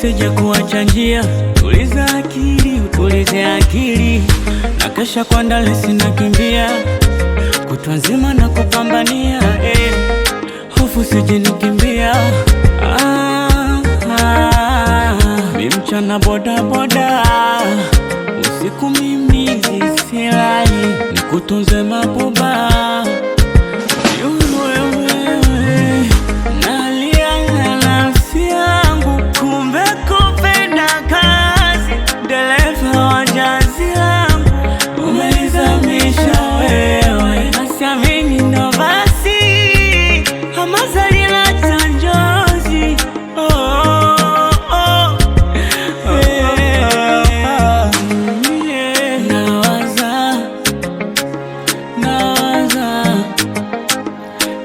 nisije kuacha njia. Tuliza akili, utulize akili, na kesha kwa ndale sina kimbia, kutwa nzima na kupambania, hofu sije nikimbia. Mi mchana boda boda, usiku mimi silali, nikutunze mabuba.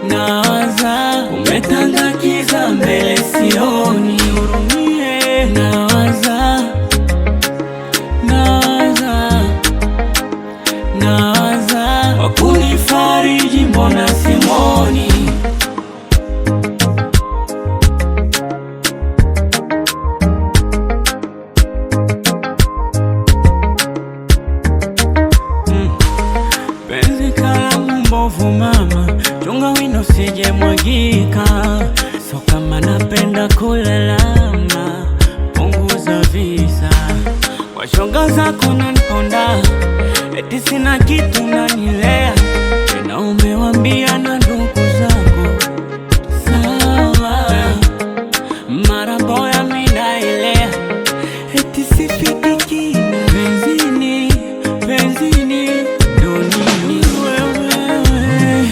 Nawaza umetanda kiza mbele sioni, hurumie. Nawaza wakunifariji mbona simoni. Penzi kalamu mbovu mama, chunga wino sije mwagika. So kama napenda kulalama, punguza visa. Washoga zako naniponda, eti sina kitu nanilea, tena umewambia na ndugu zako sawa. Mara boya minailea, eti sifikiki benzini, benzini donini. Wewe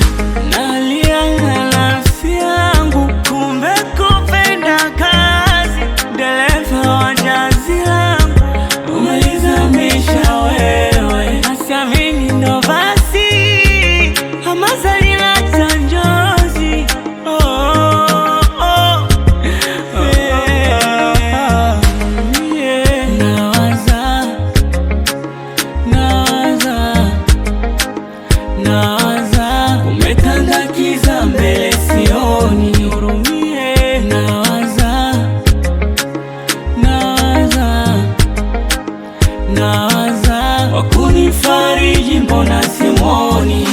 nalia na nafsi yangu, kumbe kupenda kazi, dereva wa jazi langu. Umelizamisha wewe, nasiamini ndo basi, ama zalila chanjozi. Nawaza umetanda kiza mbele sioni, hurumie. Nawaza wakunifariji mbona simoni.